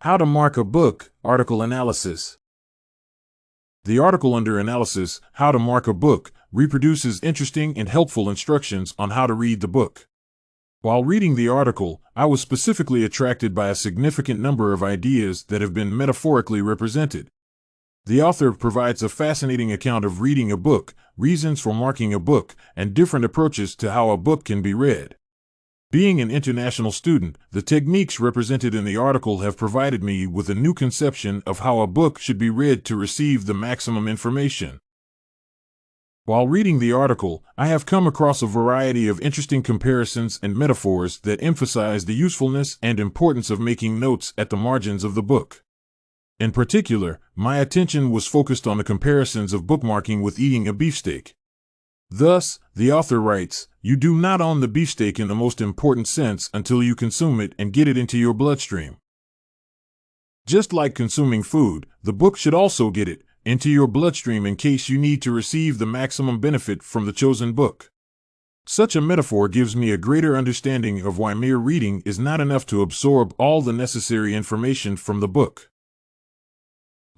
How to mark a book, article analysis. The article under analysis, How to Mark a Book, reproduces interesting and helpful instructions on how to read the book. While reading the article, I was specifically attracted by a significant number of ideas that have been metaphorically represented. The author provides a fascinating account of reading a book, reasons for marking a book, and different approaches to how a book can be read. Being an international student, the techniques represented in the article have provided me with a new conception of how a book should be read to receive the maximum information. While reading the article, I have come across a variety of interesting comparisons and metaphors that emphasize the usefulness and importance of making notes at the margins of the book. In particular, my attention was focused on the comparisons of bookmarking with eating a beefsteak. Thus, the author writes, you do not own the beefsteak in the most important sense until you consume it and get it into your bloodstream. Just like consuming food, the book should also get it into your bloodstream in case you need to receive the maximum benefit from the chosen book. Such a metaphor gives me a greater understanding of why mere reading is not enough to absorb all the necessary information from the book.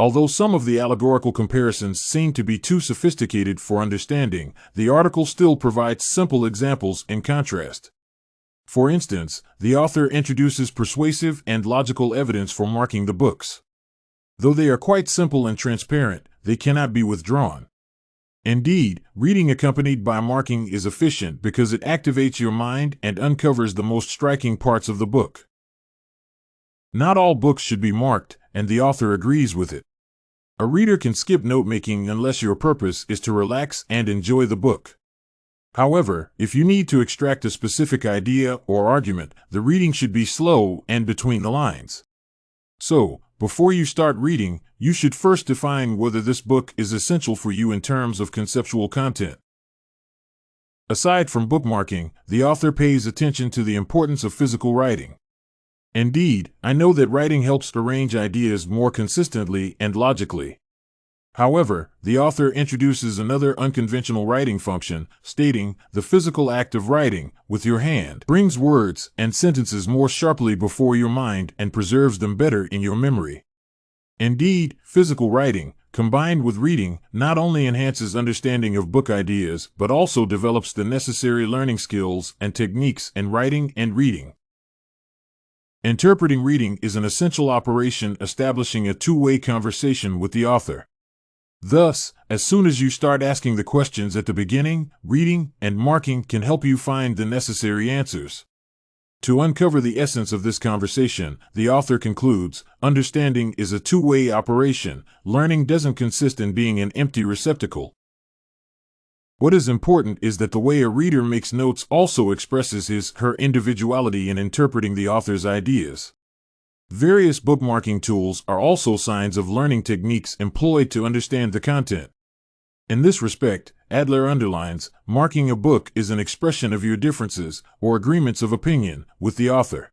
Although some of the allegorical comparisons seem to be too sophisticated for understanding, the article still provides simple examples in contrast. For instance, the author introduces persuasive and logical evidence for marking the books. Though they are quite simple and transparent, they cannot be withdrawn. Indeed, reading accompanied by marking is efficient because it activates your mind and uncovers the most striking parts of the book. Not all books should be marked, and the author agrees with it. A reader can skip note-making unless your purpose is to relax and enjoy the book. However, if you need to extract a specific idea or argument, the reading should be slow and between the lines. So, before you start reading, you should first define whether this book is essential for you in terms of conceptual content. Aside from bookmarking, the author pays attention to the importance of physical writing. Indeed, I know that writing helps arrange ideas more consistently and logically. However, the author introduces another unconventional writing function, stating, the physical act of writing, with your hand, brings words and sentences more sharply before your mind and preserves them better in your memory. Indeed, physical writing, combined with reading, not only enhances understanding of book ideas, but also develops the necessary learning skills and techniques in writing and reading. Interpreting reading is an essential operation establishing a two-way conversation with the author. Thus, as soon as you start asking the questions at the beginning, reading and marking can help you find the necessary answers. To uncover the essence of this conversation, the author concludes, understanding is a two-way operation. Learning doesn't consist in being an empty receptacle. What is important is that the way a reader makes notes also expresses his/her individuality in interpreting the author's ideas. Various bookmarking tools are also signs of learning techniques employed to understand the content. In this respect, Adler underlines, marking a book is an expression of your differences, or agreements of opinion, with the author.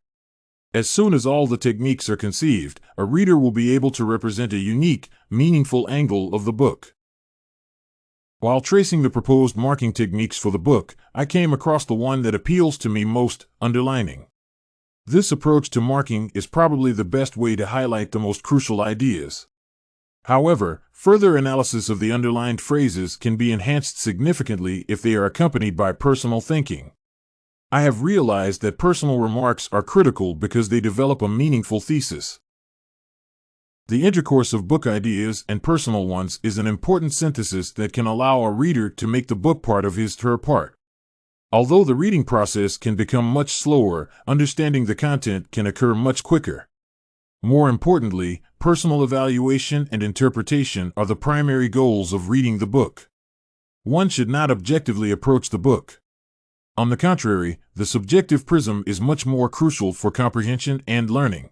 As soon as all the techniques are conceived, a reader will be able to represent a unique, meaningful angle of the book. While tracing the proposed marking techniques for the book, I came across the one that appeals to me most, underlining. This approach to marking is probably the best way to highlight the most crucial ideas. However, further analysis of the underlined phrases can be enhanced significantly if they are accompanied by personal thinking. I have realized that personal remarks are critical because they develop a meaningful thesis. The intercourse of book ideas and personal ones is an important synthesis that can allow a reader to make the book part of his/her part. Although the reading process can become much slower, understanding the content can occur much quicker. More importantly, personal evaluation and interpretation are the primary goals of reading the book. One should not objectively approach the book. On the contrary, the subjective prism is much more crucial for comprehension and learning.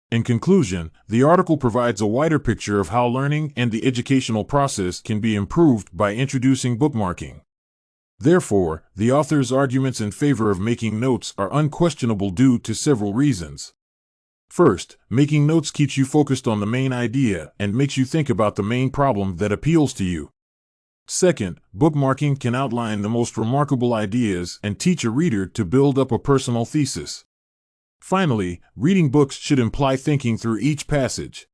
In conclusion, the article provides a wider picture of how learning and the educational process can be improved by introducing bookmarking. Therefore, the author's arguments in favor of making notes are unquestionable due to several reasons. First, making notes keeps you focused on the main idea and makes you think about the main problem that appeals to you. Second, bookmarking can outline the most remarkable ideas and teach a reader to build up a personal thesis. Finally, reading books should imply thinking through each passage.